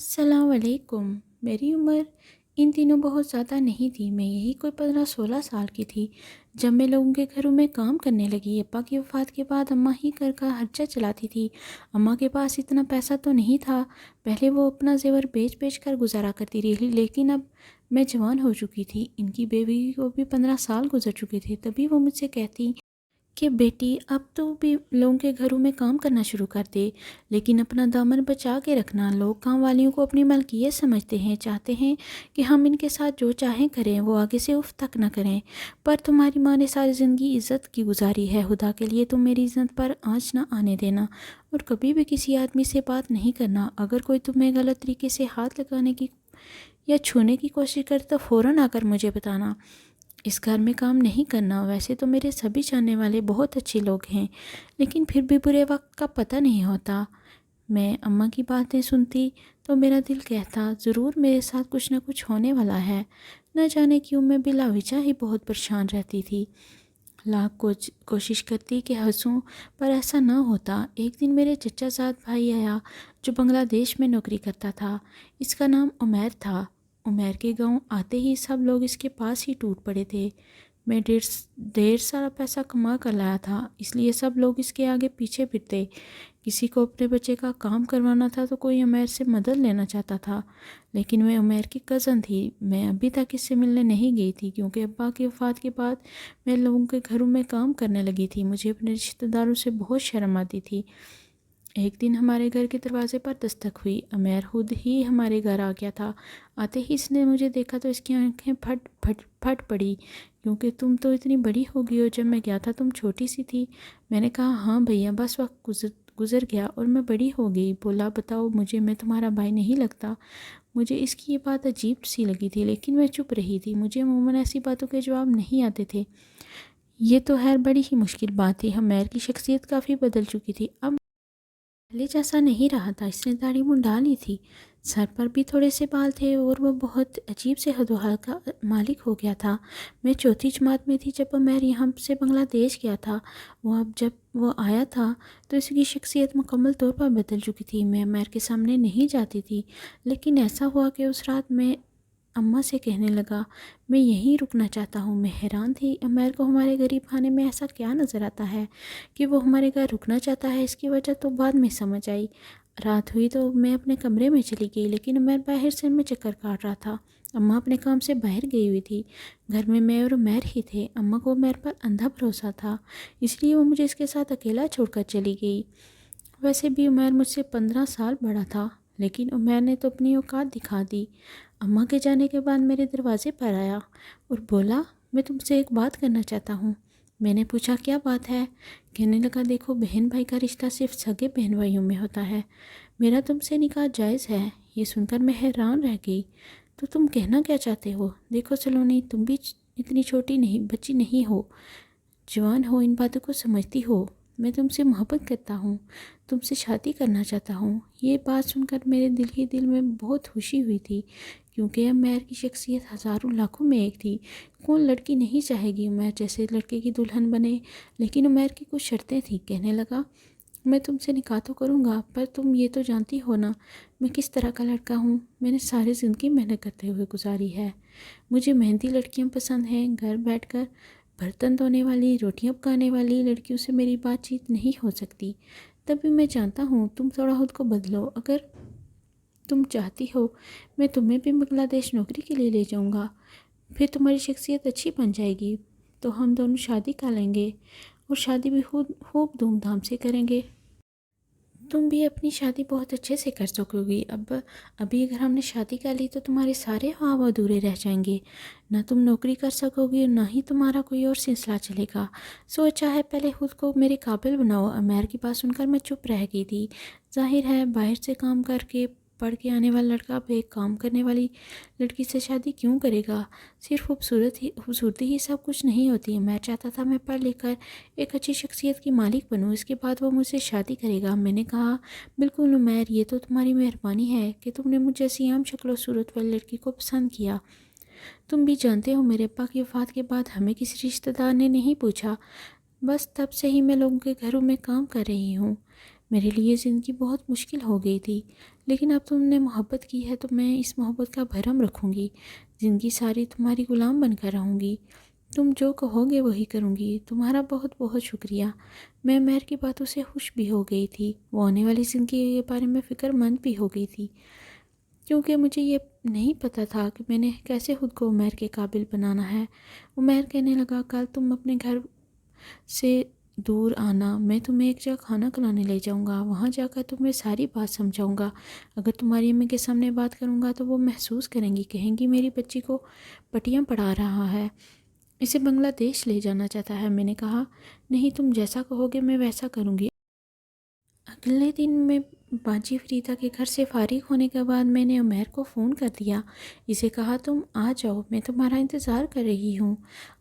السلام علیکم۔ میری عمر ان دنوں بہت زیادہ نہیں تھی، میں یہی کوئی 15-16 سال کی تھی جب میں لوگوں کے گھروں میں کام کرنے لگی۔ ابا کی وفات کے بعد اماں ہی گھر کا خرچہ چلاتی تھی۔ اماں کے پاس اتنا پیسہ تو نہیں تھا، پہلے وہ اپنا زیور بیچ بیچ کر گزارا کرتی رہی، لیکن اب میں جوان ہو چکی تھی، ان کی بیوی کو بھی 15 سال گزر چکے تھے۔ تبھی وہ مجھ سے کہتی کہ بیٹی اب تو بھی لوگوں کے گھروں میں کام کرنا شروع کر دے، لیکن اپنا دامن بچا کے رکھنا۔ لوگ کام والیوں کو اپنی ملکیت سمجھتے ہیں، چاہتے ہیں کہ ہم ان کے ساتھ جو چاہیں کریں، وہ آگے سے اف تک نہ کریں۔ پر تمہاری ماں نے ساری زندگی عزت کی گزاری ہے، خدا کے لیے تم میری عزت پر آنچ نہ آنے دینا، اور کبھی بھی کسی آدمی سے بات نہیں کرنا۔ اگر کوئی تمہیں غلط طریقے سے ہاتھ لگانے کی یا چھونے کی کوشش کرے تو فوراً آ کر مجھے بتانا۔ اس گھر میں کام نہیں کرنا۔ ویسے تو میرے سبھی جاننے والے بہت اچھے لوگ ہیں، لیکن پھر بھی برے وقت کا پتہ نہیں ہوتا۔ میں اماں کی باتیں سنتی تو میرا دل کہتا ضرور میرے ساتھ کچھ نہ کچھ ہونے والا ہے۔ نہ جانے کیوں میں بلا وجہ ہی بہت پریشان رہتی تھی، لاکھ کوشش کرتی کہ ہنسوں، پر ایسا نہ ہوتا۔ ایک دن میرے چچا زاد بھائی آیا جو بنگلہ دیش میں نوکری کرتا تھا۔ اس کا نام عمیر تھا۔ عمیر کے گاؤں آتے ہی سب لوگ اس کے پاس ہی ٹوٹ پڑے تھے۔ میں ڈھیر سارا پیسہ کما کر لایا تھا، اس لیے سب لوگ اس کے آگے پیچھے پھرتے۔ کسی کو اپنے بچے کا کام کروانا تھا تو کوئی عمیر سے مدد لینا چاہتا تھا، لیکن میں عمیر کی کزن تھی۔ میں ابھی تک اس سے ملنے نہیں گئی تھی، کیونکہ ابا کی وفات کے بعد میں لوگوں کے گھروں میں کام کرنے لگی تھی۔ مجھے اپنے رشتہ داروں سے بہت شرم آتی تھی۔ ایک دن ہمارے گھر کے دروازے پر دستک ہوئی۔ عمیر خود ہی ہمارے گھر آ گیا تھا۔ آتے ہی اس نے مجھے دیکھا تو اس کی آنکھیں پھٹ پڑی، کیونکہ تم تو اتنی بڑی ہو گئی ہو، جب میں گیا تھا تم چھوٹی سی تھی۔ میں نے کہا ہاں بھیا، بس وقت گزر گیا اور میں بڑی ہو گئی۔ بولا بتاؤ مجھے، میں تمہارا بھائی نہیں لگتا؟ مجھے اس کی یہ بات عجیب سی لگی تھی، لیکن میں چپ رہی تھی۔ مجھے عموماً ایسی باتوں کے جواب نہیں آتے تھے۔ یہ تو خیر بڑی ہی مشکل بات تھی۔ عمیر کی شخصیت کافی بدل چکی تھی، اب پہلے جیسا نہیں رہا تھا۔ اس نے داڑھی منڈا لی تھی، سر پر بھی تھوڑے سے بال تھے، اور وہ بہت عجیب سے حد و حال کا مالک ہو گیا تھا۔ میں چوتھی جماعت میں تھی جب عمیر یہاں سے بنگلہ دیش گیا تھا۔ جب وہ آیا تھا تو اس کی شخصیت مکمل طور پر بدل چکی تھی۔ میں عمیر کے سامنے نہیں جاتی تھی، لیکن ایسا ہوا کہ اس رات میں اماں سے کہنے لگا میں یہیں رکنا چاہتا ہوں۔ میں حیران تھی، عمیر کو ہمارے غریب خانے میں ایسا کیا نظر آتا ہے کہ وہ ہمارے گھر رکنا چاہتا ہے؟ اس کی وجہ تو بعد میں سمجھ آئی۔ رات ہوئی تو میں اپنے کمرے میں چلی گئی، لیکن عمیر باہر سے میں چکر کاٹ رہا تھا۔ اماں اپنے کام سے باہر گئی ہوئی تھی، گھر میں میں اور عمیر ہی تھے۔ اماں کو عمیر پر اندھا بھروسہ تھا، اس لیے وہ مجھے اس کے ساتھ اکیلا چھوڑ کر چلی گئی۔ ویسے بھی عمیر مجھ سے 15 سال بڑا تھا، لیکن عمیر نے تو اپنی اوقات دکھا دی۔ اماں کے جانے کے بعد میرے دروازے پر آیا اور بولا میں تم سے ایک بات کرنا چاہتا ہوں۔ میں نے پوچھا کیا بات ہے؟ کہنے لگا دیکھو، بہن بھائی کا رشتہ صرف سگے بہن بھائیوں میں ہوتا ہے، میرا تم سے نکاح جائز ہے۔ یہ سن کر میں حیران رہ گئی۔ تو تم کہنا کیا چاہتے ہو؟ دیکھو سلونی، تم بھی اتنی چھوٹی نہیں بچی نہیں ہو، جوان ہو، ان باتوں کو سمجھتی ہو۔ میں تم سے محبت کرتا ہوں، تم سے شادی کرنا چاہتا ہوں۔ یہ بات سن کر میرے دل میں بہت خوشی ہوئی تھی، کیونکہ عمیر کی شخصیت ہزاروں لاکھوں میں ایک تھی۔ کون لڑکی نہیں چاہے گی عمیر جیسے لڑکے کی دلہن بنے؟ لیکن عمیر کی کچھ شرطیں تھیں۔ کہنے لگا میں تم سے نکاح تو کروں گا، پر تم یہ تو جانتی ہو نا میں کس طرح کا لڑکا ہوں۔ میں نے ساری زندگی محنت کرتے ہوئے گزاری ہے، مجھے محنتی لڑکیاں پسند ہیں۔ گھر بیٹھ کر برتن دھونے والی، روٹیاں پکانے والی لڑکیوں سے میری بات چیت نہیں ہو سکتی۔ تب بھی میں جانتا ہوں تم تھوڑا خود کو بدلو۔ اگر تم چاہتی ہو میں تمہیں بھی بنگلہ دیش نوکری کے لیے لے جاؤں گا، پھر تمہاری شخصیت اچھی بن جائے گی تو ہم دونوں شادی کر لیں گے، اور شادی بھی خوب دھوم دھام سے کریں گے۔ تم بھی اپنی شادی بہت اچھے سے کر سکو گی۔ ابھی اگر ہم نے شادی کر لی تو تمہارے سارے خواب ادھورے رہ جائیں گے، نہ تم نوکری کر سکو گی اور نہ ہی تمہارا کوئی اور سلسلہ چلے گا۔ سو اچھا ہے پہلے خود کو میرے قابل بناؤ۔ عمیر کی بات سن کر میں چپ رہ گئی تھی۔ ظاہر ہے باہر سے کام کر کے پڑھ کے آنے والا لڑکا اب ایک کام کرنے والی لڑکی سے شادی کیوں کرے گا؟ صرف خوبصورتی ہی سب کچھ نہیں ہوتی ہے۔ میں چاہتا تھا میں پڑھ لکھ کر ایک اچھی شخصیت کی مالک بنوں، اس کے بعد وہ مجھ سے شادی کرے گا۔ میں نے کہا بالکل عمیر، یہ تو تمہاری مہربانی ہے کہ تم نے مجھ جیسی عام شکل و صورت والی لڑکی کو پسند کیا۔ تم بھی جانتے ہو میرے ابا کی وفات کے بعد ہمیں کسی رشتہ دار نے نہیں پوچھا، بس تب سے ہی میں لوگوں کے گھروں میں کام کر رہی ہوں۔ میرے لیے زندگی بہت مشکل ہو گئی تھی، لیکن اب تم نے محبت کی ہے تو میں اس محبت کا بھرم رکھوں گی، زندگی ساری تمہاری غلام بن کر رہوں گی، تم جو کہو گے وہی کروں گی۔ تمہارا بہت بہت شکریہ۔ میں مہر کی باتوں سے خوش بھی ہو گئی تھی، وہ آنے والی زندگی کے بارے میں فکر مند بھی ہو گئی تھی، کیونکہ مجھے یہ نہیں پتہ تھا کہ میں نے کیسے خود کو عمیر کے قابل بنانا ہے۔ عمیر کہنے لگا، کل تم اپنے گھر سے دور آنا، میں تمہیں ایک جگہ کھانا کھلانے لے جاؤں گا، وہاں جا کر تمہیں ساری بات سمجھاؤں گا۔ اگر تمہاری امی کے سامنے بات کروں گا تو وہ محسوس کریں گی، کہیں گی میری بچی کو پٹیاں پڑھا رہا ہے، اسے بنگلہ دیش لے جانا چاہتا ہے۔ میں نے کہا، نہیں، تم جیسا کہو گے میں ویسا کروں گی۔ اگلے دن میں باجی فریدہ کے گھر سے فارغ ہونے کے بعد میں نے عمیر کو فون کر دیا، اسے کہا، تم آ جاؤ، میں تمہارا انتظار کر رہی ہوں۔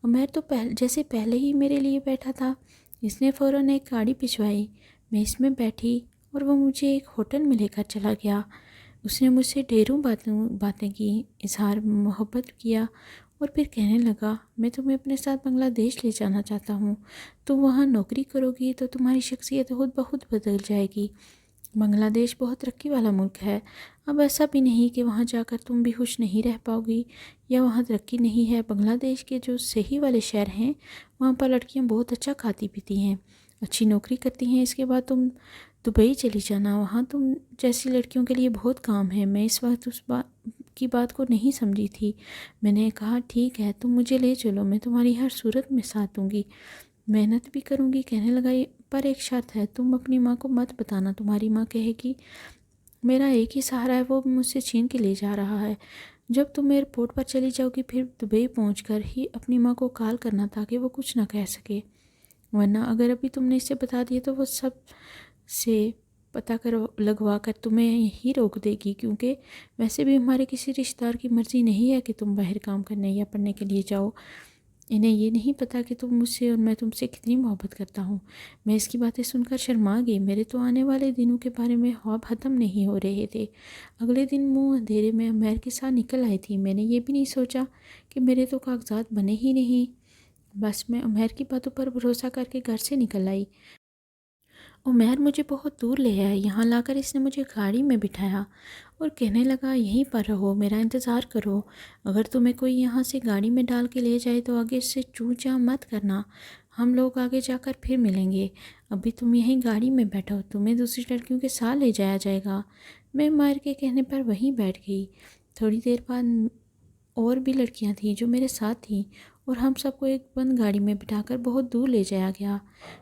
عمیر تو جیسے پہلے ہی میرے لیے بیٹھا تھا، اس نے فوراً ایک گاڑی بھجوائی، میں اس میں بیٹھی اور وہ مجھے ایک ہوٹل میں لے کر چلا گیا۔ اس نے مجھ سے ڈھیروں باتیں کی، اظہار محبت کیا اور پھر کہنے لگا، میں تمہیں اپنے ساتھ بنگلہ دیش لے جانا چاہتا ہوں، تم وہاں نوکری کرو گی تو تمہاری شخصیت خود بخود بدل جائے گی۔ بنگلہ دیش بہت ترقی والا ملک ہے، اب ایسا بھی نہیں کہ وہاں جا کر تم بھی خوش نہیں رہ پاؤ گی یا وہاں ترقی نہیں ہے۔ بنگلہ دیش کے جو صحیح والے شہر ہیں وہاں پر لڑکیاں بہت اچھا کھاتی پیتی ہیں، اچھی نوکری کرتی ہیں، اس کے بعد تم دبئی چلی جانا، وہاں تم جیسی لڑکیوں کے لیے بہت کام ہے۔ میں اس وقت اس کی بات کو نہیں سمجھی تھی، میں نے کہا، ٹھیک ہے، تم مجھے لے چلو، میں تمہاری ہر صورت میں ساتھ دوں گی، محنت بھی کروں گی۔ کہنے لگا، پر ایک شرط ہے، تم اپنی ماں کو مت بتانا، تمہاری ماں کہے گی میرا ایک ہی سہارا ہے، وہ مجھ سے چھین کے لے جا رہا ہے۔ جب تم ایئرپورٹ پر چلی جاؤ گی پھر دبئی پہنچ کر ہی اپنی ماں کو کال کرنا تاکہ وہ کچھ نہ کہہ سکے، ورنہ اگر ابھی تم نے اسے بتا دیا تو وہ سب سے پتہ لگوا کر تمہیں یہی روک دے گی، کیونکہ ویسے بھی ہمارے کسی رشتہ دار کی مرضی نہیں ہے کہ تم باہر کام کرنے یا پڑھنے کے لیے جاؤ، انہیں یہ نہیں پتہ کہ تم مجھ سے اور میں تم سے کتنی محبت کرتا ہوں۔ میں اس کی باتیں سن کر شرما گئی، میرے تو آنے والے دنوں کے بارے میں خواب ختم نہیں ہو رہے تھے۔ اگلے دن منہ اندھیرے میں عمیر کے ساتھ نکل آئی تھی، میں نے یہ بھی نہیں سوچا کہ میرے تو کاغذات بنے ہی نہیں، بس میں عمیر کی باتوں پر بھروسہ کر کے گھر سے نکل آئی۔ عمیر مجھے بہت دور لے آیا، یہاں لا کر اس نے مجھے گاڑی میں بٹھایا اور کہنے لگا، یہیں پر رہو، میرا انتظار کرو، اگر تمہیں کوئی یہاں سے گاڑی میں ڈال کے لے جائے تو آگے سے چوں چاں مت کرنا، ہم لوگ آگے جا کر پھر ملیں گے، ابھی تم یہیں گاڑی میں بیٹھو، تمہیں دوسری لڑکیوں کے ساتھ لے جایا جائے گا۔ میں عمیر کے کہنے پر وہیں بیٹھ گئی۔ تھوڑی دیر بعد اور بھی لڑکیاں تھیں جو میرے ساتھ تھیں اور ہم سب کو ایک بند گاڑی میں بٹھا کر بہت دور لے جایا گیا،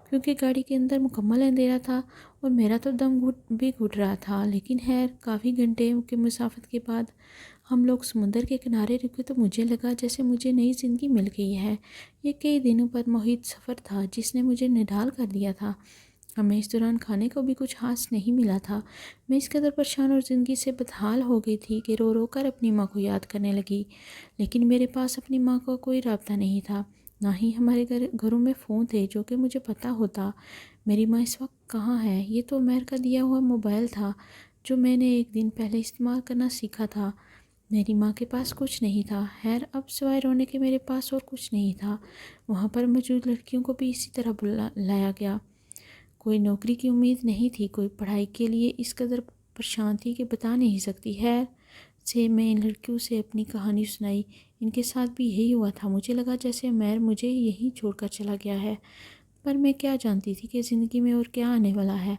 کیونکہ گاڑی کے اندر مکمل اندھیرا تھا اور میرا تو دم بھی گھٹ رہا تھا، لیکن خیر کافی گھنٹے کی مسافت کے بعد ہم لوگ سمندر کے کنارے رکے تو مجھے لگا جیسے مجھے نئی زندگی مل گئی ہے۔ یہ کئی دنوں پر محیط سفر تھا جس نے مجھے نڈھال کر دیا تھا، ہمیں اس دوران کھانے کو بھی کچھ خاص نہیں ملا تھا۔ میں اس قدر پریشان اور زندگی سے بدحال ہو گئی تھی کہ رو رو کر اپنی ماں کو یاد کرنے لگی، لیکن میرے پاس اپنی ماں کا کوئی رابطہ نہیں تھا، نہ ہی ہمارے گھروں میں فون تھے جو کہ مجھے پتہ ہوتا میری ماں اس وقت کہاں ہے۔ یہ تو عمیر کا دیا ہوا موبائل تھا جو میں نے ایک دن پہلے استعمال کرنا سیکھا تھا، میری ماں کے پاس کچھ نہیں تھا۔ خیر اب سوائے رونے کے میرے پاس اور کچھ نہیں تھا۔ وہاں پر موجود لڑکیوں کو بھی اسی طرح لایا گیا، کوئی نوکری کی امید نہیں تھی، کوئی پڑھائی کے لیے اس قدر پریشان تھی کہ بتا نہیں سکتی۔ خیر سے میں ان لڑکیوں سے اپنی کہانی سنائی، ان کے ساتھ بھی یہی ہوا تھا، مجھے لگا جیسے عمیر مجھے یہیں چھوڑ کر چلا گیا ہے، پر میں کیا جانتی تھی کہ زندگی میں اور کیا آنے والا ہے۔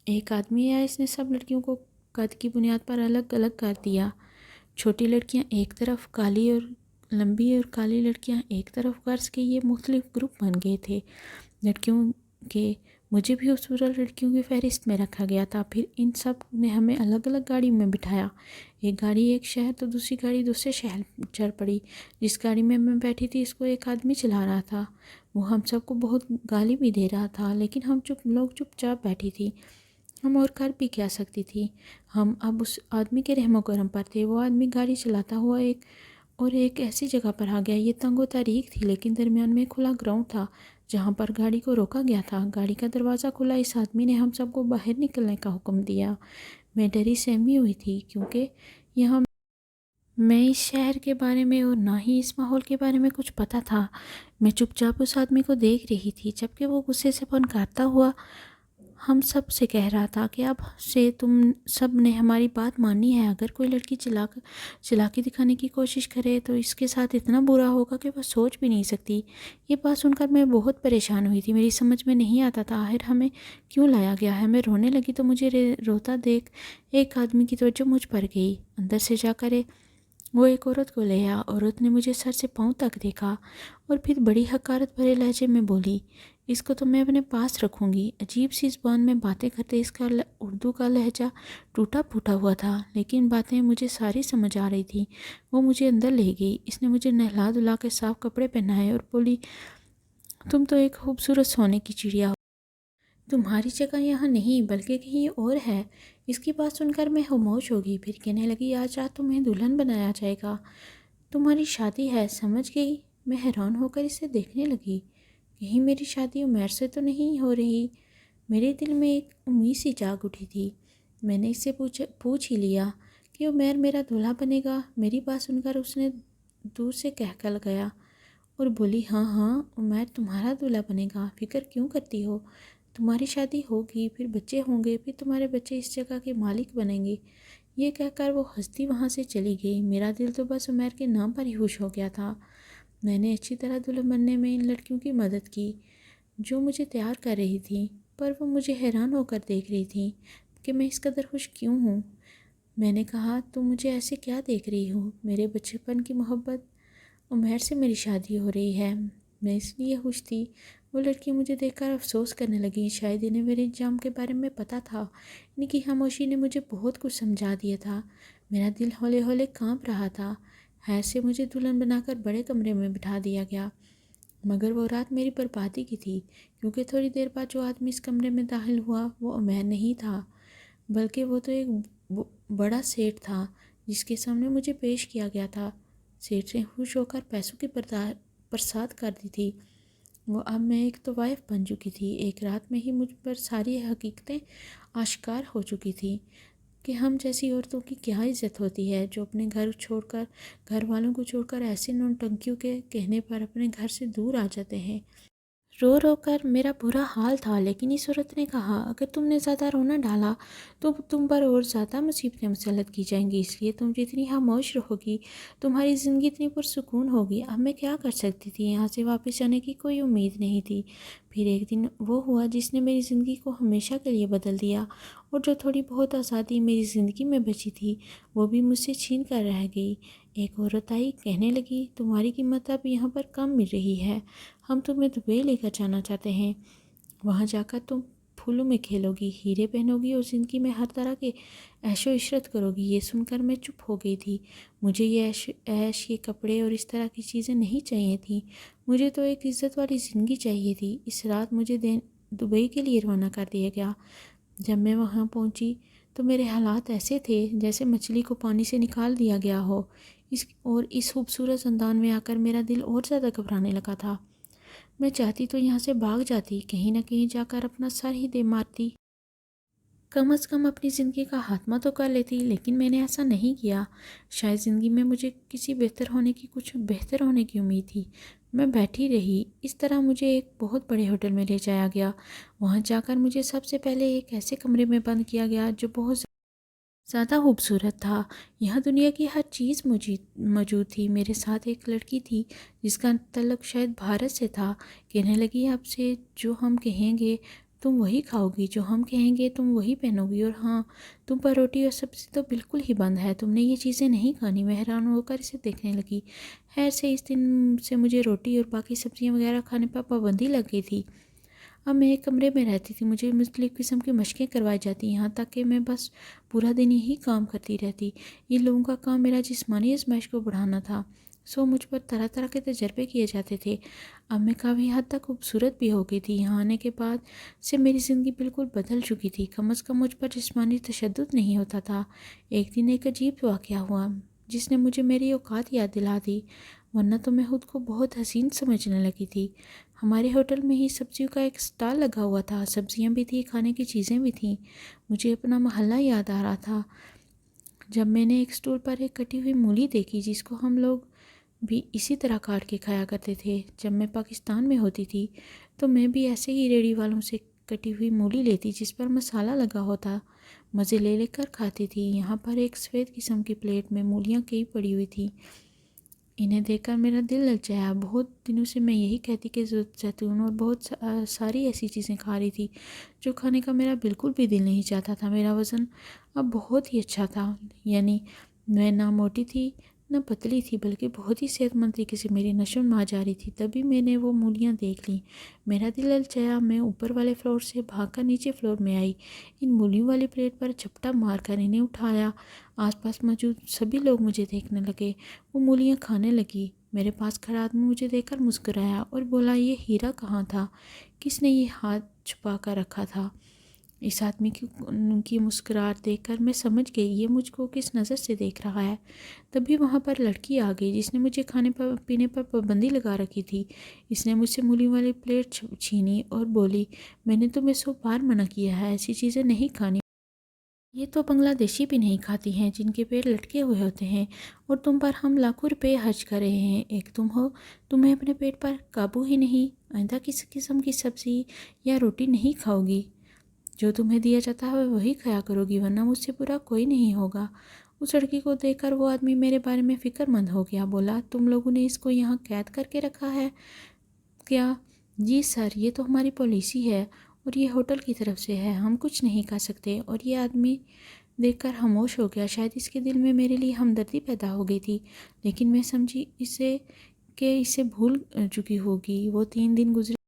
ایک آدمی آیا، اس نے سب لڑکیوں کو قد کی بنیاد پر الگ الگ کر دیا، چھوٹی لڑکیاں ایک طرف، کالی اور لمبی اور کالی لڑکیاں ایک طرف، غرض کے یہ مختلف گروپ بن گئے تھے لڑکیوں کے۔ مجھے بھی اس صورت لڑکیوں کی فہرست میں رکھا گیا تھا۔ پھر ان سب نے ہمیں الگ الگ گاڑی میں بٹھایا، ایک گاڑی ایک شہر تو دوسری گاڑی دوسرے شہر چل پڑی۔ جس گاڑی میں بیٹھی تھی اس کو ایک آدمی چلا رہا تھا، وہ ہم سب کو بہت گالی بھی دے رہا تھا، لیکن ہم لوگ چپ چاپ بیٹھی تھی، ہم اور کر بھی کیا سکتی تھی۔ ہم اب اس آدمی کے رحم و کرم پر تھے۔ وہ آدمی گاڑی چلاتا ہوا ایک ایسی جگہ پر آ گیا، یہ تنگ و تاریک تھی لیکن درمیان میں کھلا گراؤنڈ تھا جہاں پر گاڑی کو روکا گیا تھا۔ گاڑی کا دروازہ کھلا، اس آدمی نے ہم سب کو باہر نکلنے کا حکم دیا۔ میں ڈری سہمی ہوئی تھی کیونکہ یہاں میں اس شہر کے بارے میں اور نہ ہی اس ماحول کے بارے میں کچھ پتہ تھا۔ میں چپ چاپ اس آدمی کو دیکھ رہی تھی جبکہ وہ غصے سے پنکارتا ہوا ہم سب سے کہہ رہا تھا کہ اب سے تم سب نے ہماری بات ماننی ہے، اگر کوئی لڑکی چلاکی دکھانے کی کوشش کرے تو اس کے ساتھ اتنا برا ہوگا کہ وہ سوچ بھی نہیں سکتی۔ یہ بات سن کر میں بہت پریشان ہوئی تھی، میری سمجھ میں نہیں آتا تھا آخر ہمیں کیوں لایا گیا ہے۔ میں رونے لگی تو مجھے روتا دیکھ ایک آدمی کی توجہ مجھ پر گئی، اندر سے جا کر وہ ایک عورت کو لے آیا۔ عورت نے مجھے سر سے پاؤں تک دیکھا اور پھر بڑی حقارت بھرے لہجے میں بولی، اس کو تو میں اپنے پاس رکھوں گی۔ عجیب سی زبان میں باتیں کرتے اس کا اردو کا لہجہ ٹوٹا پھوٹا ہوا تھا، لیکن باتیں مجھے ساری سمجھ آ رہی تھی۔ وہ مجھے اندر لے گئی، اس نے مجھے نہلا دھلا کے صاف کپڑے پہنائے اور بولی، تم تو ایک خوبصورت سونے کی چڑیا ہو، تمہاری جگہ یہاں نہیں بلکہ کہیں اور ہے۔ اس کی بات سن کر میں خاموش ہو گئی، پھر کہنے لگی، آج رات تمہیں دلہن بنایا جائے گا، تمہاری شادی ہے، سمجھ گئی؟ میں حیران ہو کر اسے دیکھنے لگی، کہیں میری شادی عمیر سے تو نہیں ہو رہی؟ میرے دل میں ایک امید سی جاگ اٹھی تھی۔ میں نے اس سے پوچھ ہی لیا کہ عمیر میرا دولہا بنے گا۔ میری بات سن کر اس نے دور سے کہہ لگایا اور بولی، ہاں ہاں، عمیر تمہارا دولہا بنے گا، فکر کیوں کرتی ہو؟ تمہاری شادی ہوگی، پھر بچے ہوں گے، پھر تمہارے بچے اس جگہ کے مالک بنیں گے۔ یہ کہہ کر وہ ہنستی وہاں سے چلی گئی۔ میرا دل تو بس عمیر کے نام پر ہی خوش ہو گیا تھا۔ میں نے اچھی طرح دلہن بننے میں ان لڑکیوں کی مدد کی جو مجھے تیار کر رہی تھی، پر وہ مجھے حیران ہو کر دیکھ رہی تھی کہ میں اس قدر خوش کیوں ہوں۔ میں نے کہا، تم مجھے ایسے کیا دیکھ رہی ہو؟ میرے بچپن کی محبت عمیر سے میری شادی ہو رہی ہے، میں اس لیے خوش تھی۔ وہ لڑکی مجھے دیکھ کر افسوس کرنے لگی، شاید انہیں میرے انجام کے بارے میں پتہ تھا۔ ان کی خاموشی نے مجھے بہت کچھ سمجھا دیا تھا۔ میرا دل ہولے ہولے کانپ رہا تھا۔ خیر سے مجھے دلہن بنا کر بڑے کمرے میں بٹھا دیا گیا، مگر وہ رات میری بربادی کی تھی، کیونکہ تھوڑی دیر بعد جو آدمی اس کمرے میں داخل ہوا وہ عمیر نہیں تھا، بلکہ وہ تو ایک بڑا سیٹھ تھا جس کے سامنے مجھے پیش کیا گیا تھا۔ سیٹھ نے خوش ہو کر پیسوں کی برسات کر دی تھی۔ وہ اب میں ایک طوائف بن چکی تھی۔ ایک رات میں ہی مجھ پر ساری حقیقتیں آشکار ہو چکی تھیں کہ ہم جیسی عورتوں کی کیا عزت ہوتی ہے، جو اپنے گھر والوں کو چھوڑ کر ایسے نوٹنکیوں کے کہنے پر اپنے گھر سے دور آ جاتے ہیں۔ رو رو کر میرا برا حال تھا، لیکن اس عورت نے کہا، اگر تم نے زیادہ رونا ڈالا تو تم پر اور زیادہ مصیبتیں مسلط کی جائیں گی، اس لیے تم جتنی خاموش رہو گی تمہاری زندگی اتنی پرسکون ہوگی۔ اب میں کیا کر سکتی تھی؟ یہاں سے واپس جانے کی کوئی امید نہیں تھی۔ پھر ایک دن وہ ہوا جس نے میری زندگی کو ہمیشہ کے لیے بدل دیا، اور جو تھوڑی بہت آزادی میری زندگی میں بچی تھی وہ بھی مجھ سے چھین کر رہ گئی۔ ایک عورت آئی، کہنے لگی، تمہاری قیمت اب یہاں پر کم مل رہی ہے، ہم تمہیں دبئی لے کر جانا چاہتے ہیں، وہاں جا کر تم پھولوں میں کھیلو گی، ہیرے پہنو گی اور زندگی میں ہر طرح کے عیش و عشرت کرو گی۔ یہ سن کر میں چپ ہو گئی تھی۔ مجھے یہ عیش، یہ کپڑے اور اس طرح کی چیزیں نہیں چاہیے تھیں، مجھے تو ایک عزت والی زندگی چاہیے تھی۔ اس رات مجھے دبئی کے لیے روانہ کر دیا گیا۔ جب میں وہاں پہنچی تو میرے حالات ایسے تھے جیسے مچھلی کو پانی سے نکال دیا گیا ہو، اس خوبصورت انداز میں آ کر میرا دل اور زیادہ گھبرانے لگا تھا۔ میں چاہتی تو یہاں سے بھاگ جاتی، کہیں نہ کہیں جا کر اپنا سر ہی دے مارتی، کم از کم اپنی زندگی کا خاتمہ تو کر لیتی، لیکن میں نے ایسا نہیں کیا۔ شاید زندگی میں مجھے کچھ بہتر ہونے کی امید تھی۔ میں بیٹھی رہی۔ اس طرح مجھے ایک بہت بڑے ہوٹل میں لے جایا گیا۔ وہاں جا کر مجھے سب سے پہلے ایک ایسے کمرے میں بند کیا گیا جو بہت زیادہ خوبصورت تھا۔ یہاں دنیا کی ہر چیز موجود تھی۔ میرے ساتھ ایک لڑکی تھی جس کا تعلق شاید بھارت سے تھا۔ کہنے لگی، اب سے جو ہم کہیں گے تم وہی کھاؤ گی، جو ہم کہیں گے تم وہی پہنو گی، اور ہاں، تم پر روٹی اور سبزی تو بالکل ہی بند ہے، تم نے یہ چیزیں نہیں کھانی۔ میں حیران ہو کر اسے دیکھنے لگی۔ خیر سے اس دن سے مجھے روٹی اور باقی سبزیاں وغیرہ کھانے پر پابندی لگ گئی تھی۔ اب میں ایک کمرے میں رہتی تھی، مجھے مختلف قسم کی مشقیں کروائی جاتی، یہاں تک کہ میں بس پورا دن یہی کام کرتی رہتی۔ ان لوگوں کا کام میرا جسمانی آزمائش کو بڑھانا تھا، مجھ پر طرح طرح کے تجربے کیے جاتے تھے۔ اب میں کافی حد تک خوبصورت بھی ہو گئی تھی۔ یہاں آنے کے بعد سے میری زندگی بالکل بدل چکی تھی، کم از کم مجھ پر جسمانی تشدد نہیں ہوتا تھا۔ ایک دن ایک عجیب واقعہ ہوا جس نے مجھے میری اوقات یاد دلا دی، ورنہ تو میں خود کو بہت حسین سمجھنے لگی تھی۔ ہمارے ہوٹل میں ہی سبزیوں کا ایک اسٹال لگا ہوا تھا، سبزیاں بھی تھیں، کھانے کی چیزیں بھی تھیں۔ مجھے اپنا محلہ یاد آ رہا تھا جب میں نے ایک اسٹول پر ایک کٹی ہوئی مولی دیکھی جس کو ہم لوگ بھی اسی طرح کاٹ کے کھایا کرتے تھے۔ جب میں پاکستان میں ہوتی تھی تو میں بھی ایسے ہی ریڑھی والوں سے کٹی ہوئی مولی لیتی جس پر مسالہ لگا ہوتا، مزے لے لے کر کھاتی تھی۔ یہاں پر ایک سفید قسم کی پلیٹ میں مولیاں کئی پڑی ہوئی تھی۔ انہیں دیکھ کر میرا دل للچایا۔ بہت دنوں سے میں یہی کہتی کہ زیتون اور بہت ساری ایسی چیزیں کھا رہی تھی جو کھانے کا میرا بالکل بھی دل نہیں چاہتا تھا۔ میرا وزن اب بہت ہی اچھا تھا، یعنی میں نہ موٹی تھی نہ پتلی تھی، بلکہ بہت ہی صحت مند طریقے سے میری نشو نما جاری تھی۔ تبھی میں نے وہ مولیاں دیکھ لیں، میرا دل للچایا۔ میں اوپر والے فلور سے بھاگ کر نیچے فلور میں آئی، ان مولیوں والی پلیٹ پر جھپٹا مار کر انہیں اٹھایا۔ آس پاس موجود سبھی لوگ مجھے دیکھنے لگے۔ وہ مولیاں کھانے لگی۔ میرے پاس کھڑا آدمی مجھے دیکھ کر مسکرایا اور بولا، یہ ہیرا کہاں تھا؟ کس نے یہ ہاتھ چھپا کر رکھا تھا؟ اس آدمی کی مسکراہٹ دیکھ کر میں سمجھ گئی یہ مجھ کو کس نظر سے دیکھ رہا ہے۔ تبھی وہاں پر لڑکی آ گئی جس نے مجھے کھانے پینے پر پابندی لگا رکھی تھی۔ اس نے مجھ سے مولی والی پلیٹ چھینی اور بولی، میں نے تمہیں 100 بار منع کیا ہے ایسی چیزیں نہیں کھانی۔ یہ تو بنگلہ دیشی بھی نہیں کھاتی ہیں جن کے پیٹ لٹکے ہوئے ہوتے ہیں، اور تم پر ہم لاکھوں روپے خرچ کر رہے ہیں، ایک تم ہو، تمہیں اپنے پیٹ پر قابو ہی نہیں۔ آئندہ کس قسم کی سبزی یا روٹی نہیں کھاؤ گی، جو تمہیں دیا جاتا ہے وہی کھایا کرو گی، ورنہ مجھ سے برا کوئی نہیں ہوگا۔ اس لڑکی کو دیکھ کر وہ آدمی میرے بارے میں فکر مند ہو گیا۔ بولا، تم لوگوں نے اس کو یہاں قید کر کے رکھا ہے کیا؟ جی سر، یہ تو ہماری پالیسی ہے اور یہ ہوٹل کی طرف سے ہے، ہم کچھ نہیں کر سکتے۔ اور یہ آدمی دیکھ کر خاموش ہو گیا۔ شاید اس کے دل میں میرے لیے ہمدردی پیدا ہو گئی تھی، لیکن میں سمجھی اسے بھول چکی ہوگی۔ وہ 3 دن گزرے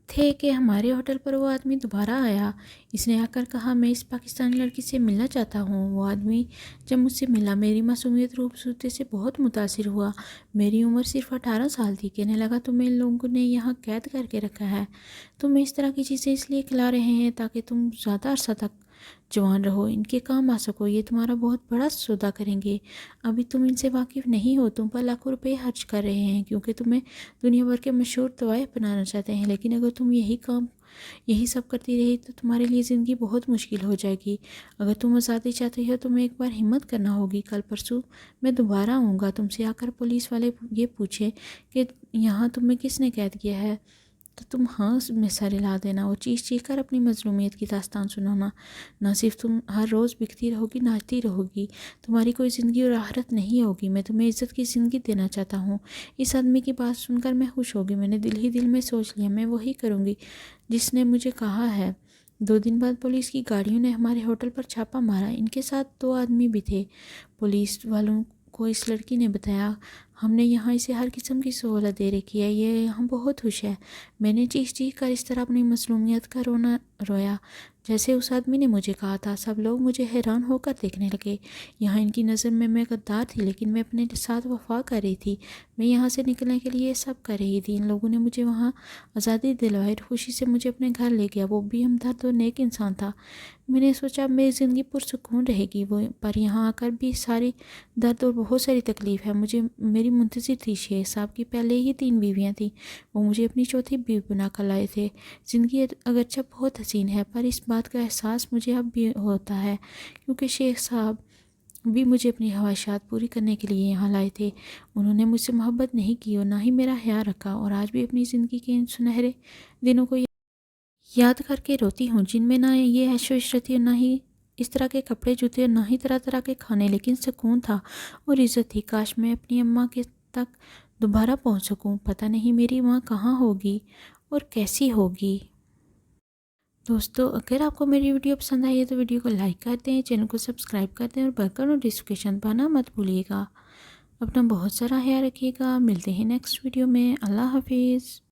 تھے کہ ہمارے ہوٹل پر وہ آدمی دوبارہ آیا۔ اس نے آ کر کہا، میں اس پاکستانی لڑکی سے ملنا چاہتا ہوں۔ وہ آدمی جب مجھ سے ملا، میری معصومیت اور خوبصورتی سے بہت متاثر ہوا۔ میری عمر صرف 18 سال تھی۔ کہنے لگا، تمہیں ان لوگوں نے یہاں قید کر کے رکھا ہے، تمہیں اس طرح کی چیزیں اس لیے کھلا رہے ہیں تاکہ تم زیادہ عرصہ تک جوان رہو، ان کے کام آ سکو، یہ تمہارا بہت بڑا سودا کریں گے۔ ابھی تم ان سے واقف نہیں ہو، تم پر لاکھوں روپے خرچ کر رہے ہیں کیونکہ تمہیں دنیا بھر کے مشہور دوائیں بنانا چاہتے ہیں، لیکن اگر تم یہی سب کرتی رہی تو تمہارے لیے زندگی بہت مشکل ہو جائے گی۔ اگر تم آزادی چاہتی ہو تو تمہیں ایک بار ہمت کرنا ہوگی۔ کل پرسوں میں دوبارہ آؤں گا، تم سے آ کر پولیس والے یہ پوچھیں کہ یہاں تمہیں کس نے قید کیا ہے تو تم ہاں میں سر ہلا دینا اور چیخ چیخ کر اپنی مظلومیت کی داستان سنانا۔ نہ صرف تم ہر روز بکتی رہو گی، ناچتی رہو گی، تمہاری کوئی زندگی اور آخرت نہیں ہوگی۔ میں تمہیں عزت کی زندگی دینا چاہتا ہوں۔ اس آدمی کی بات سن کر میں خوش ہوگی۔ میں نے دل ہی دل میں سوچ لیا، میں وہی کروں گی جس نے مجھے کہا ہے۔ 2 دن بعد پولیس کی گاڑیوں نے ہمارے ہوٹل پر چھاپہ مارا۔ ان کے ساتھ 2 آدمی بھی تھے۔ پولیس والوں کو اس لڑکی نے بتایا، ہم نے یہاں اسے ہر قسم کی سہولت دے رکھی ہے، یہ یہاں بہت خوش ہے۔ میں نے چیخ چیخ کر اس طرح اپنی مظلومیت کا رونا رویا جیسے اس آدمی نے مجھے کہا تھا۔ سب لوگ مجھے حیران ہو کر دیکھنے لگے۔ یہاں ان کی نظر میں غدار تھی، لیکن میں اپنے ساتھ وفا کر رہی تھی۔ میں یہاں سے نکلنے کے لیے سب کر رہی تھی۔ ان لوگوں نے مجھے وہاں آزادی دلوائی اور خوشی سے مجھے اپنے گھر لے گیا۔ وہ بھی ہمدرد اور نیک انسان تھا۔ میں نے سوچا اب میری زندگی پرسکون رہے گی، پر یہاں آ کر بھی ساری درد اور بہت ساری تکلیف ہے۔ میری منتظر تھی شیخ صاحب کی پہلے ہی 3 بیویاں تھیں، وہ مجھے اپنی 4تھی بیوی بنا کر لائے تھے۔ زندگی اگرچہ بہت حسین ہے، پر اس بات کا احساس مجھے اب بھی ہوتا ہے کیونکہ شیخ صاحب بھی مجھے اپنی خواہشات پوری کرنے کے لیے یہاں لائے تھے۔ انہوں نے مجھ سے محبت نہیں کی اور نہ ہی میرا خیال رکھا، اور آج بھی اپنی زندگی کے ان سنہرے دنوں کو یاد کر کے روتی ہوں جن میں نہ یہ عیش و عشرت تھی اور نہ ہی اس طرح کے کپڑے جوتے اور نہ ہی طرح طرح کے کھانے، لیکن سکون تھا اور عزت تھی۔ کاش میں اپنی اماں کے تک دوبارہ پہنچ سکوں۔ پتہ نہیں میری ماں کہاں ہوگی اور کیسی ہوگی۔ دوستو، اگر آپ کو میری ویڈیو پسند آئی ہے تو ویڈیو کو لائک کر دیں، چینل کو سبسکرائب کر دیں اور بیل کا نوٹیفیکیشن دبانا مت بھولیے گا۔ اپنا بہت سارا خیال رکھیے گا۔ ملتے ہیں نیکسٹ ویڈیو میں۔ اللہ حافظ۔